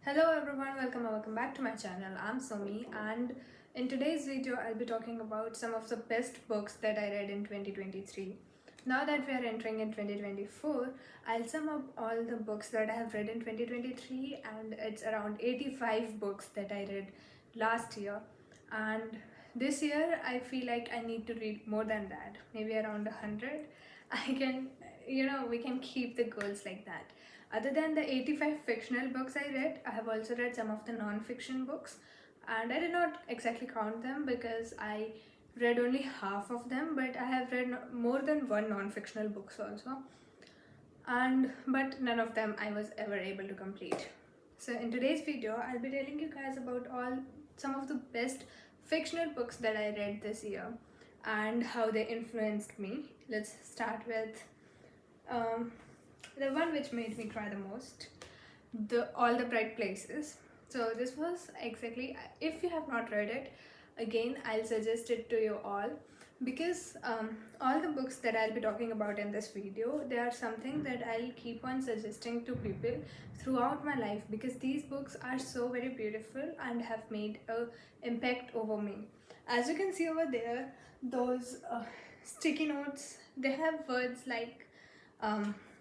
Hello everyone, welcome back to my channel. I'm Somi, and in today's video I'll be talking about some of the best books that I read in 2023. Now that we are entering in 2024, I'll sum up all the books that I have read in 2023, and it's around 85 books that I read last year. And this year I feel like I need to read more than that, maybe around 100. I can, we can keep the goals like that. Other than the 85 fictional books I read, I have also read some of the non-fiction books, and I did not exactly count them because I read only half of them, but I have read more than one non-fictional books also, and but none of them I was ever able to complete. So in today's video, I'll be telling you guys about all some of the best fictional books that I read this year and how they influenced me. Let's start with um, the one which made me cry the most, the All the Bright Places. So this was exactly, if you have not read it, again I'll suggest it to you all, because all the books that I'll be talking about in this video, they are something that I'll keep on suggesting to people throughout my life, because these books are so very beautiful and have made a impact over me. As you can see over there, those sticky notes, they have words like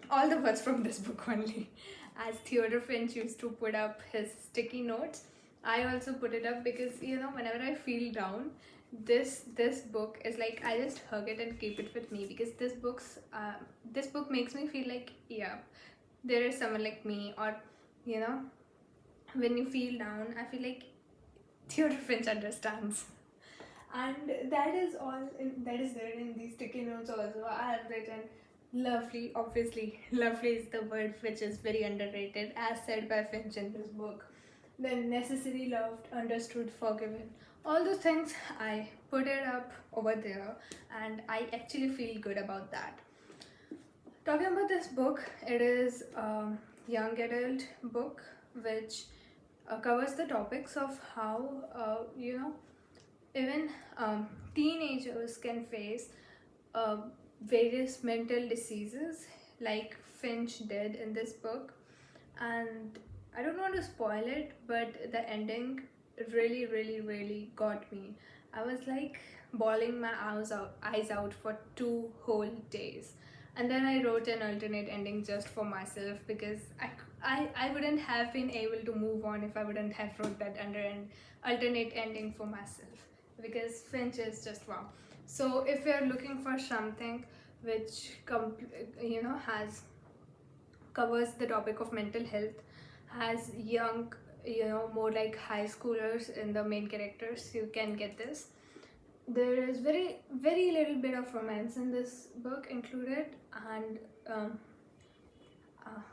all the words from this book only. As Theodore Finch used to put up his sticky notes, I also put it up because whenever I feel down, this book is like I just hug it and keep it with me, because this book makes me feel like, yeah, there is someone like me. Or when you feel down, I feel like Theodore Finch understands. And that is that is there in these sticky notes also. I have written lovely. Obviously, lovely is the word which is very underrated, as said by Finch in his book. Then necessary, loved, understood, forgiven. All those things I put it up over there, and I actually feel good about that. Talking about this book, it is a young adult book which covers the topics of how even teenagers can face various mental diseases like Finch did in this book. And I don't want to spoil it, but the ending really got me. I was like bawling my eyes out for 2 whole days. And then I wrote an alternate ending just for myself, because I wouldn't have been able to move on if I wouldn't have wrote that under an alternate ending for myself, because Finch is just wow. So if you're looking for something which has covers the topic of mental health, has young, more like high schoolers in the main characters, you can get this. There is very little bit of romance in this book included. And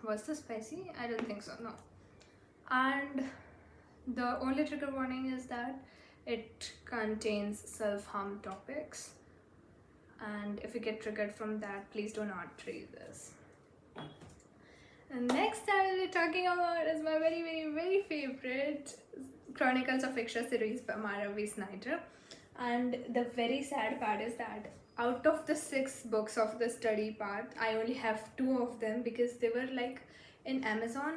was this spicy? I don't think so, no. And the only trigger warning is that it contains self-harm topics, and if you get triggered from that, please do not read this. And next I will be talking about is my very favorite Chronicles of Fictia series by Mara V. Snyder. And the very sad part is that out of the 6 books of the study part, I only have 2 of them, because they were like in Amazon.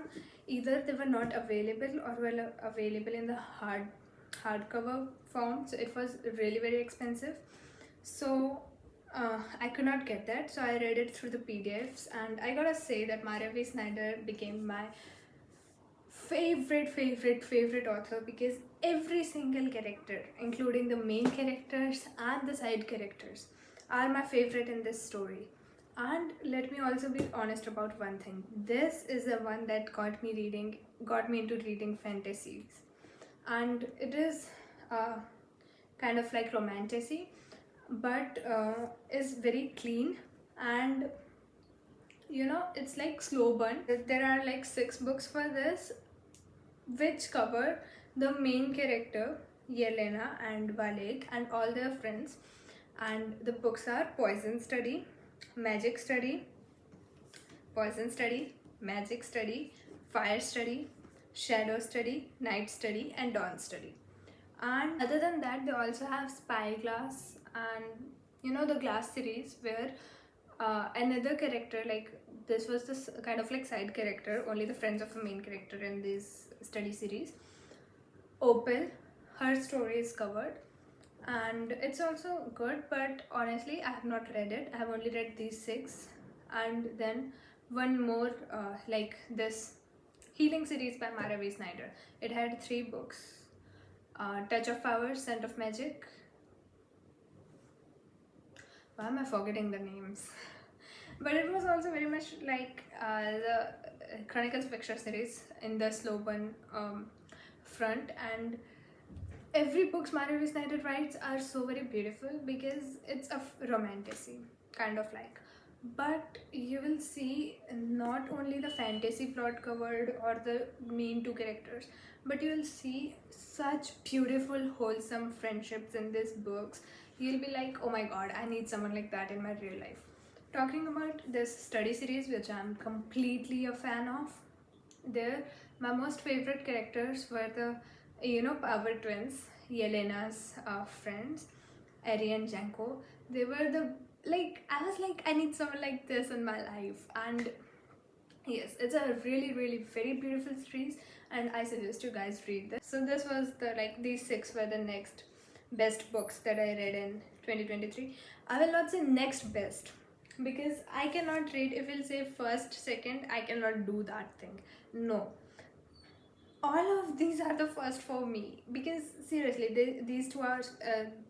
Either they were not available or were available in the hardcover form, so it was really very expensive. So I could not get that, so I read it through the PDFs. And I gotta say that Mara V. Snyder became my favorite author, because every single character, including the main characters and the side characters, are my favorite in this story. And let me also be honest about one thing. This is the one that got me into reading fantasies. And it is kind of like romantasy, but is very clean. And it's like slow burn. There are like 6 books for this, which cover the main character Yelena and Valeg and all their friends. And the books are Poison Study, Magic Study, Poison Study, Magic Study, Fire Study, Shadow Study, Night Study, and Dawn Study. And other than that, they also have Spyglass and the Glass series, where another character, like this was this kind of like side character, only the friends of the main character in these study series. Opal, her story is covered, and it's also good, but honestly I have not read it. I have only read these 6, and then one more like this healing series by Maravi Snyder. It had 3 books: Touch of Power, Scent of Magic. Why am I forgetting the names? But it was also very much like the Chronicles of Extra series in the slow burn front, and every books Maravi Snyder writes are so very beautiful because it's a romantasy kind of like. But you will see not only the fantasy plot covered or the main 2 characters, but you will see such beautiful wholesome friendships in these books. You'll be like, oh my god, I need someone like that in my real life. Talking about this study series, which I'm completely a fan of, there my most favorite characters were the power twins, Yelena's friends, Eri and Janko. They were the, like, I was like, I need someone like this in my life. And yes, it's a really really very beautiful series, and I suggest you guys read this. So this was the, like, these 6 were the next best books that I read in 2023. I will not say next best, because I cannot rate. If you'll say first, second, I cannot do that thing. No, all of these are the first for me, because seriously these 2 are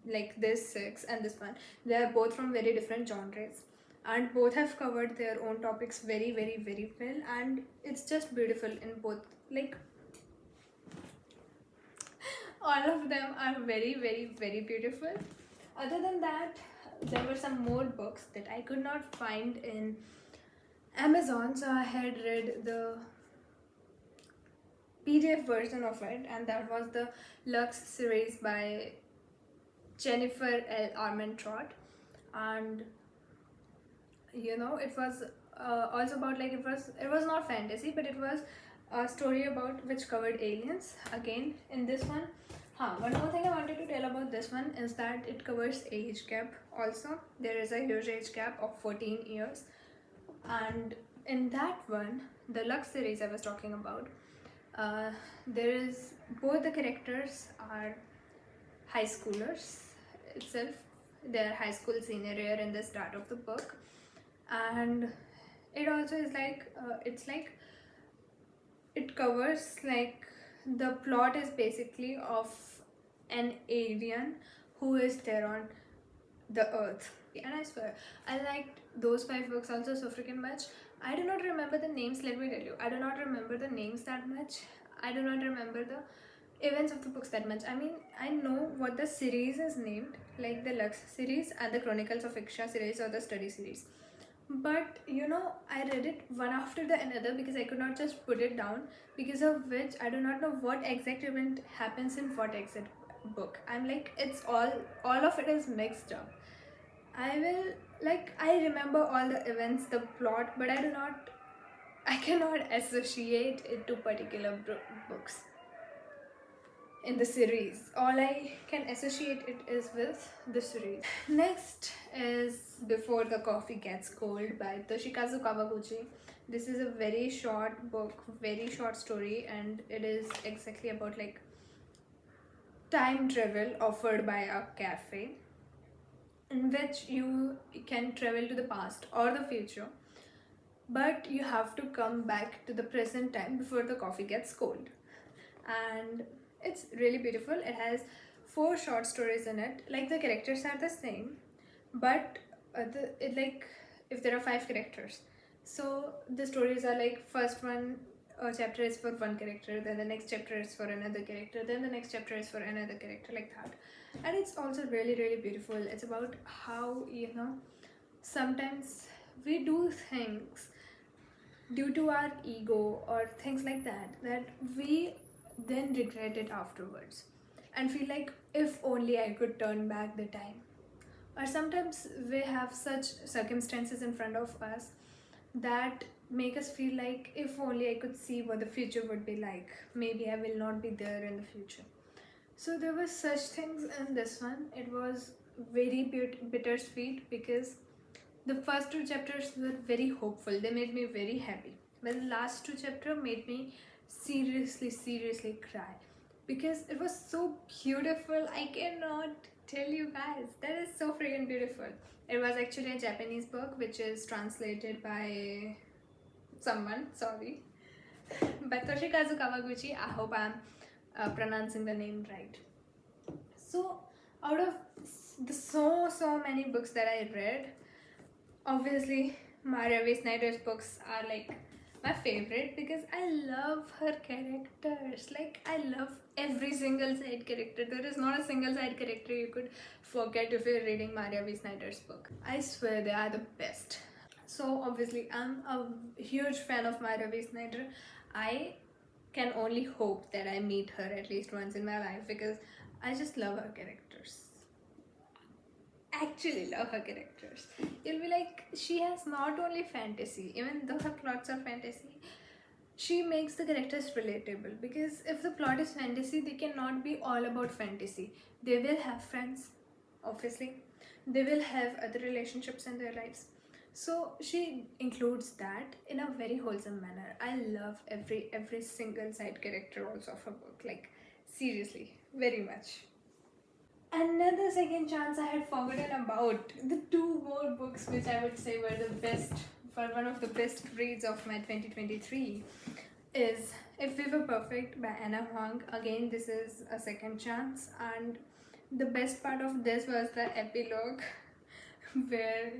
like this 6 and this one, they are both from very different genres, and both have covered their own topics very very very well, and it's just beautiful in both. Like, all of them are very very very beautiful. Other than that, there were some more books that I could not find in Amazon, so I had read the PDF version of it, and that was the Lux series by Jennifer L. Armentrout. And it was also about, like, it was not fantasy, but it was a story about which covered aliens. Again, in this one, one more thing I wanted to tell about this one is that it covers age gap also. There is a huge age gap of 14 years, and in that one, the Lux series I was talking about, there is, both the characters are high schoolers itself. They are high school senior year in the start of the book, and it also is like it's like it covers, like, the plot is basically of an alien who is there on the earth. And I swear, I liked those 5 books also so freaking much. I do not remember the names, let me tell you. I do not remember the names that much. I do not remember the events of the books that much. I mean, I know what the series is named, like the Lux series and the Chronicles of Iksha series or the study series. But I read it one after the another because I could not just put it down, because of which I do not know what exact event happens in what exact book. I'm like, it's all of it is mixed up. I remember all the events, the plot, but I cannot associate it to particular books in the series. All I can associate it is with the series. Next is Before the Coffee Gets Cold by Toshikazu Kawaguchi. This is a very short book, very short story, and it is exactly about, like, time travel offered by a cafe, in which you can travel to the past or the future, but you have to come back to the present time before the coffee gets cold. And it's really beautiful. It has 4 short stories in it. Like, the characters are the same, but if there are 5 characters, so the stories are like, first one chapter is for one character, then the next chapter is for another character, then the next chapter is for another character, like that. And it's also really really beautiful. It's about how sometimes we do things due to our ego or things like that we then regret it afterwards and feel like, if only I could turn back the time. Or sometimes we have such circumstances in front of us that make us feel like, if only I could see what the future would be like, maybe I will not be there in the future. So there were such things in this one. It was very bittersweet, because the first 2 chapters were very hopeful. They made me very happy. But the last 2 chapters made me seriously cry because it was so beautiful. I cannot tell you guys. That is so freaking beautiful. It was actually a Japanese book which is translated by someone, sorry. But Toshikazu Kawaguchi, I hope I'm pronouncing the name right. So, out of the so many books that I read, obviously Maria V. Snyder's books are like my favorite because I love her characters. Like, I love every single side character. There is not a single side character you could forget if you're reading Maria V. Snyder's book. I swear they are the best. So obviously I'm a huge fan of Maria V. Snyder. I can only hope that I meet her at least once in my life because I just love her characters. Actually love her characters. You'll be like, she has not only fantasy, even though her plots are fantasy, she makes the characters relatable, because if the plot is fantasy, they cannot be all about fantasy. They will have friends, obviously. They will have other relationships in their lives. So she includes that in a very wholesome manner. I love every single side character also of her book. Like, seriously, very much. Another second chance I had forgotten about. The two more books which I would say were the best, for one of the best reads of my 2023 is If We Were Perfect by Anna Huang. Again, this is a second chance, and the best part of this was the epilogue where,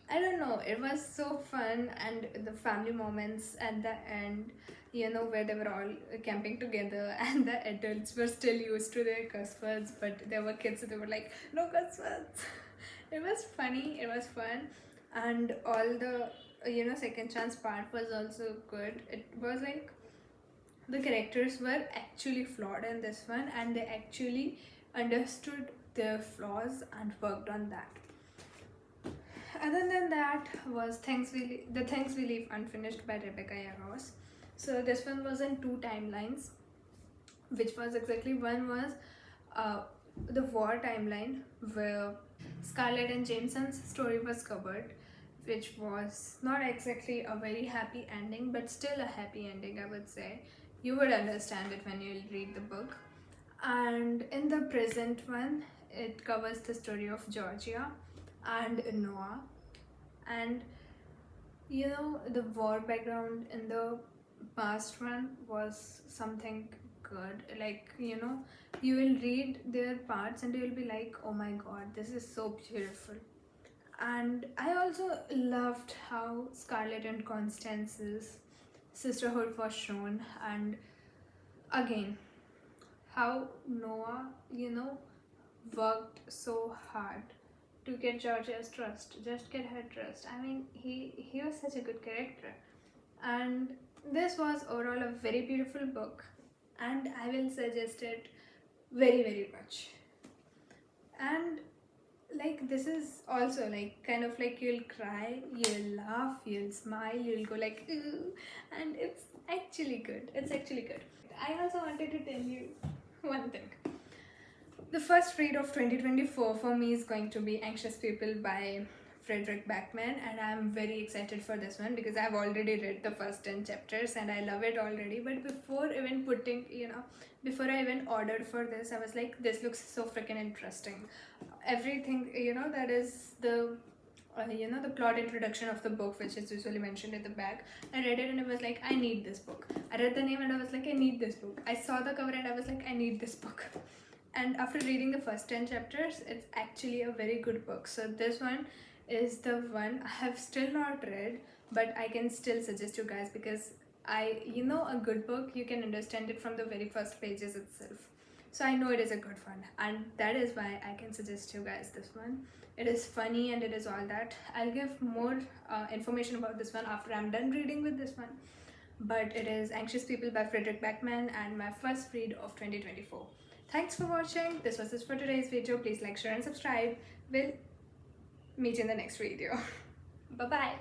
I don't know, it was so fun, and the family moments at the end, where they were all camping together and the adults were still used to their cuss words, but there were kids, so they were like, no cuss words. It was funny, it was fun, and all the, second chance part was also good. It was like the characters were actually flawed in this one, and they actually understood their flaws and worked on that. Other than that was The Things We Leave Unfinished by Rebecca Yarros. So this one was in two timelines, which was exactly, one was the war timeline where Scarlett and Jameson's story was covered, which was not exactly a very happy ending, but still a happy ending, I would say. You would understand it when you read the book. And in the present one, it covers the story of Georgia and Noah. And the war background in the past one was something good. Like, you will read their parts and you will be like, oh my god, this is so beautiful. And I also loved how Scarlett and Constance's sisterhood was shown, and again, how Noah, worked so hard to get Georgia's trust, just get her trust. I mean, he was such a good character. And this was overall a very beautiful book, and I will suggest it very much. And like, this is also like kind of like, you'll cry, you'll laugh, you'll smile, you'll go like ooh, and it's actually good. It's actually good. I also wanted to tell you one thing. The first read of 2024 for me is going to be Anxious People by Frederick Backman, and I'm very excited for this one because I've already read the first 10 chapters and I love it already. But before even before I even ordered for this, I was like, this looks so freaking interesting. Everything, that is the the plot introduction of the book, which is usually mentioned at the back. I read it and I was like, I need this book. I read the name and I was like, I need this book. I saw the cover and I was like, I need this book. And after reading the first 10 chapters, it's actually a very good book. So this one is the one I have still not read, but I can still suggest you guys, because a good book, you can understand it from the very first pages itself. So I know it is a good one, and that is why I can suggest you guys this one. It is funny and it is all that. I'll give more information about this one after I'm done reading with this one. But it is Anxious People by Frederick Backman, and my first read of 2024. Thanks for watching. This was it for today's video. Please like, share and subscribe. We'll meet you in the next video. Bye bye.